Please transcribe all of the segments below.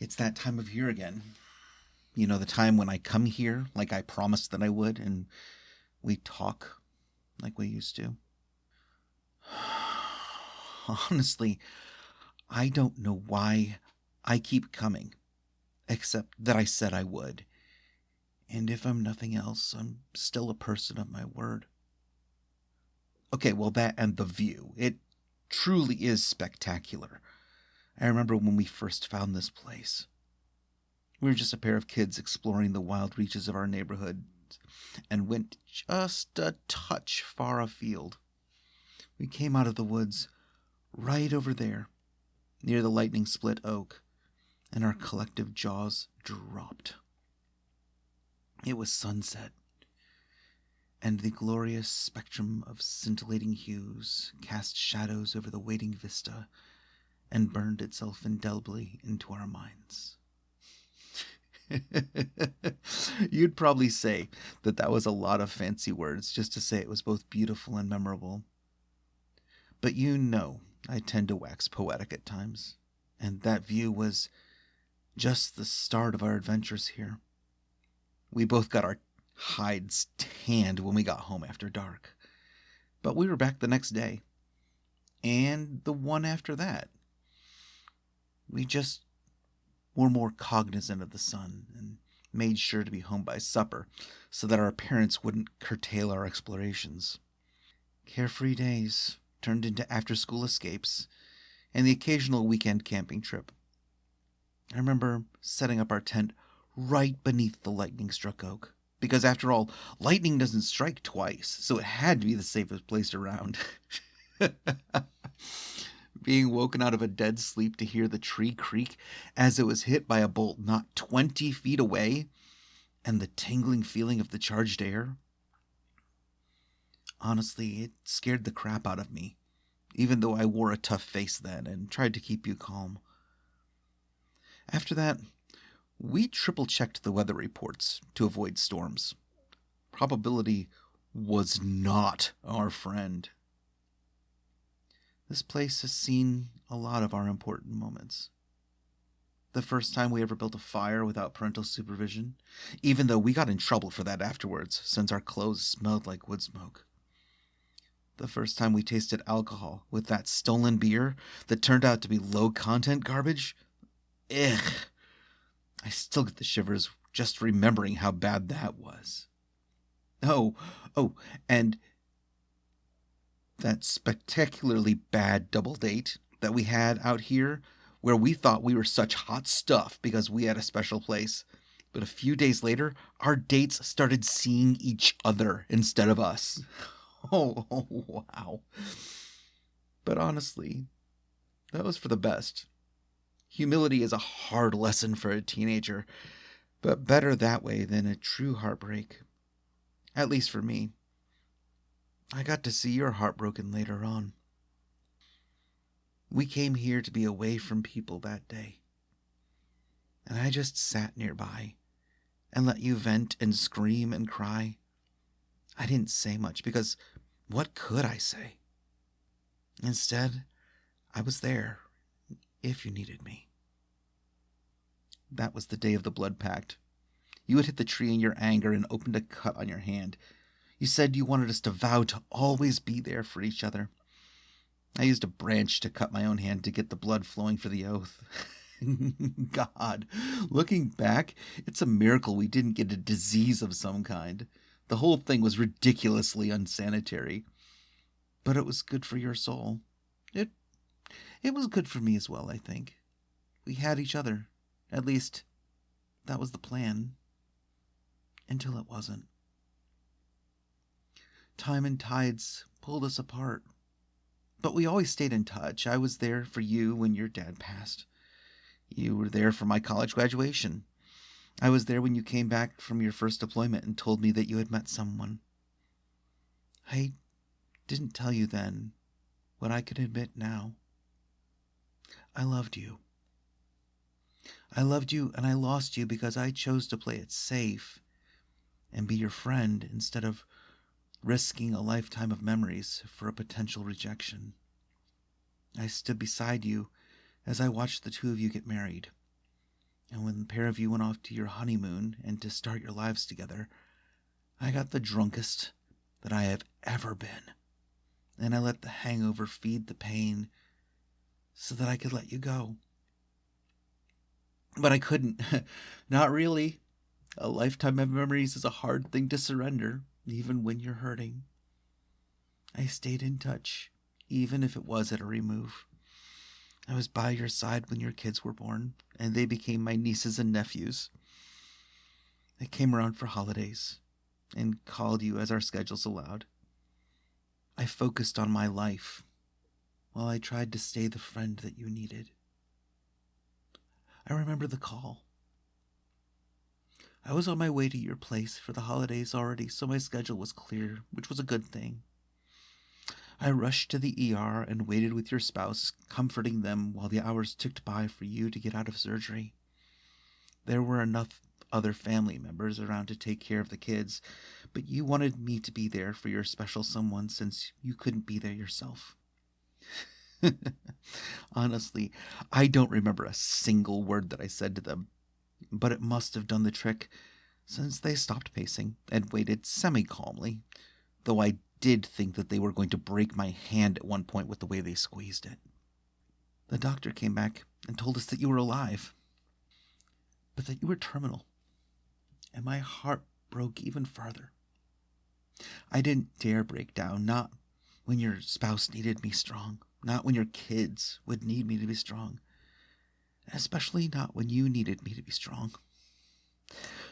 It's that time of year again. You know, the time when I come here like I promised that I would, and we talk like we used to. Honestly, I don't know why I keep coming, except that I said I would. And if I'm nothing else, I'm still a person of my word. Okay, well, that and the view. It truly is spectacular. I remember when we first found this place. We were just a pair of kids exploring the wild reaches of our neighborhood and went just a touch far afield. We came out of the woods right over there, near the lightning split oak, and our collective jaws dropped. It was sunset, and the glorious spectrum of scintillating hues cast shadows over the waiting vista and burned itself indelibly into our minds. You'd probably say that was a lot of fancy words just to say it was both beautiful and memorable. But you know I tend to wax poetic at times, and that view was just the start of our adventures here. We both got our hides tanned when we got home after dark, but we were back the next day, and the one after that. We just were more cognizant of the sun and made sure to be home by supper so that our parents wouldn't curtail our explorations. Carefree days turned into after-school escapes and the occasional weekend camping trip. I remember setting up our tent right beneath the lightning-struck oak, because after all, lightning doesn't strike twice, so it had to be the safest place around. Being woken out of a dead sleep to hear the tree creak as it was hit by a bolt not 20 feet away, and the tingling feeling of the charged air. Honestly, it scared the crap out of me, even though I wore a tough face then and tried to keep you calm. After that, we triple-checked the weather reports to avoid storms. Probability was not our friend. This place has seen a lot of our important moments. The first time we ever built a fire without parental supervision, even though we got in trouble for that afterwards, since our clothes smelled like wood smoke. The first time we tasted alcohol with that stolen beer that turned out to be low-content garbage. Ugh. I still get the shivers just remembering how bad that was. Oh, and that spectacularly bad double date that we had out here, where we thought we were such hot stuff because we had a special place. But a few days later, our dates started seeing each other instead of us. Oh, wow. But honestly, that was for the best. Humility is a hard lesson for a teenager, but better that way than a true heartbreak. At least for me. I got to see your heart broken later on. We came here to be away from people that day, and I just sat nearby and let you vent and scream and cry. I didn't say much because what could I say? Instead, I was there if you needed me. That was the day of the blood pact. You had hit the tree in your anger and opened a cut on your hand. You said you wanted us to vow to always be there for each other. I used a branch to cut my own hand to get the blood flowing for the oath. God, looking back, it's a miracle we didn't get a disease of some kind. The whole thing was ridiculously unsanitary. But it was good for your soul. It was good for me as well, I think. We had each other. At least, that was the plan. Until it wasn't. Time and tides pulled us apart. But we always stayed in touch. I was there for you when your dad passed. You were there for my college graduation. I was there when you came back from your first deployment and told me that you had met someone. I didn't tell you then what I can admit now. I loved you. I loved you and I lost you because I chose to play it safe and be your friend instead of risking a lifetime of memories for a potential rejection. I stood beside you as I watched the two of you get married. And when the pair of you went off to your honeymoon and to start your lives together, I got the drunkest that I have ever been. And I let the hangover feed the pain so that I could let you go. But I couldn't. Not really. A lifetime of memories is a hard thing to surrender, even when you're hurting. I stayed in touch, even if it was at a remove. I was by your side when your kids were born, and they became my nieces and nephews. I came around for holidays and called you as our schedules allowed. I focused on my life while I tried to stay the friend that you needed. I remember the call. I was on my way to your place for the holidays already, so my schedule was clear, which was a good thing. I rushed to the ER and waited with your spouse, comforting them while the hours ticked by for you to get out of surgery. There were enough other family members around to take care of the kids, but you wanted me to be there for your special someone since you couldn't be there yourself. Honestly, I don't remember a single word that I said to them, but it must have done the trick since they stopped pacing and waited semi-calmly, though I did think that they were going to break my hand at one point with the way they squeezed it. The doctor came back and told us that you were alive, but that you were terminal, and my heart broke even farther. I didn't dare break down, not when your spouse needed me strong, not when your kids would need me to be strong, and especially not when you needed me to be strong.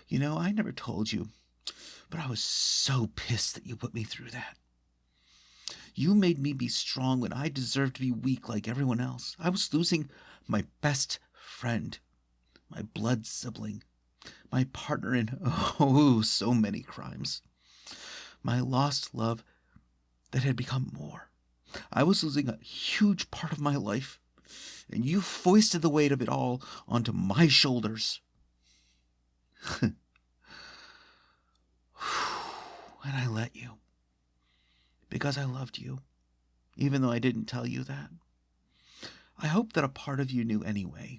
You know, I never told you, but I was so pissed that you put me through that. You made me be strong when I deserved to be weak like everyone else. I was losing my best friend, my blood sibling, my partner in so many crimes. My lost love that had become more. I was losing a huge part of my life, and you foisted the weight of it all onto my shoulders. And I let you. Because I loved you, even though I didn't tell you that. I hope that a part of you knew anyway.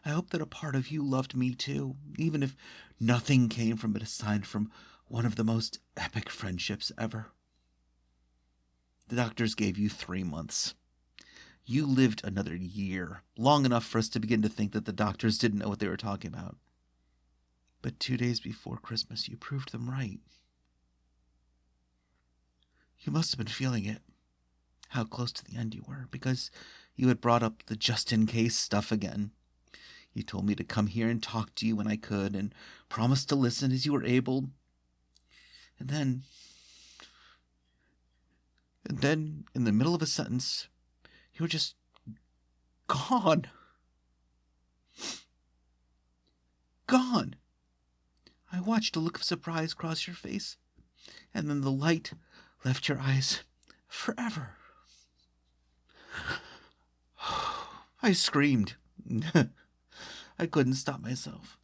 I hope that a part of you loved me too, even if nothing came from it aside from one of the most epic friendships ever. The doctors gave you 3 months. You lived another year, long enough for us to begin to think that the doctors didn't know what they were talking about. But 2 days before Christmas, you proved them right. You must have been feeling it, how close to the end you were, because you had brought up the just-in-case stuff again. You told me to come here and talk to you when I could, and promised to listen as you were able. And then, in the middle of a sentence, you were just gone. Gone. I watched a look of surprise cross your face, and then the light left your eyes forever. I screamed. I couldn't stop myself.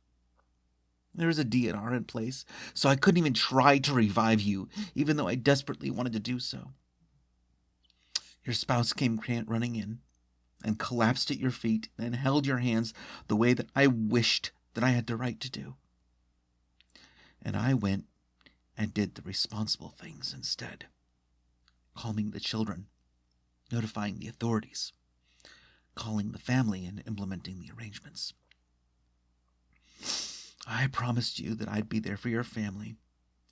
There was a DNR in place, so I couldn't even try to revive you, even though I desperately wanted to do so. Your spouse came running in and collapsed at your feet and held your hands the way that I wished that I had the right to do. And I went and did the responsible things instead, calming the children, notifying the authorities, calling the family, and implementing the arrangements. I promised you that I'd be there for your family,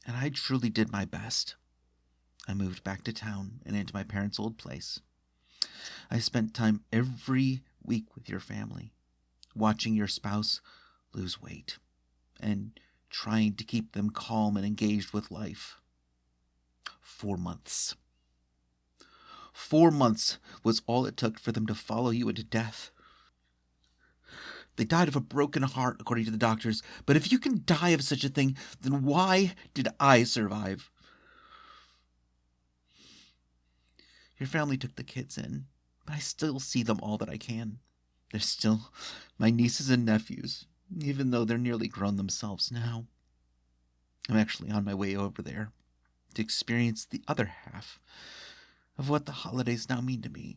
and I truly did my best. I moved back to town and into my parents' old place. I spent time every week with your family, watching your spouse lose weight and trying to keep them calm and engaged with life. 4 months. 4 months was all it took for them to follow you into death. They died of a broken heart, according to the doctors, but if you can die of such a thing, then why did I survive? Your family took the kids in, but I still see them all that I can. They're still my nieces and nephews, even though they're nearly grown themselves now. I'm actually on my way over there to experience the other half of what the holidays now mean to me.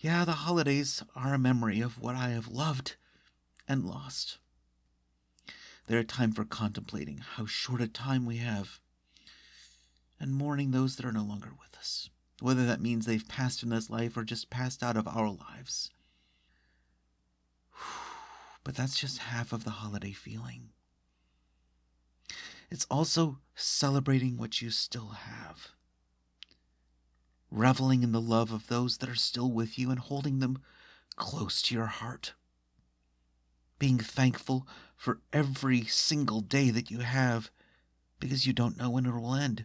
Yeah, the holidays are a memory of what I have loved and lost. They're a time for contemplating how short a time we have and mourning those that are no longer with us, whether that means they've passed from this life or just passed out of our lives. But that's just half of the holiday feeling. It's also celebrating what you still have, reveling in the love of those that are still with you and holding them close to your heart, being thankful for every single day that you have because you don't know when it will end.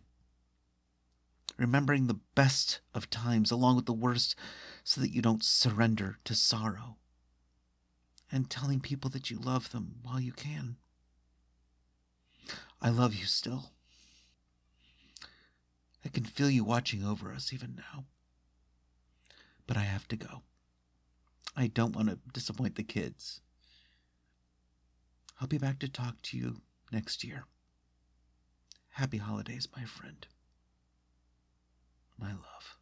Remembering the best of times along with the worst so that you don't surrender to sorrow. And telling people that you love them while you can. I love you still. I can feel you watching over us even now. But I have to go. I don't want to disappoint the kids. I'll be back to talk to you next year. Happy holidays, my friend. My love.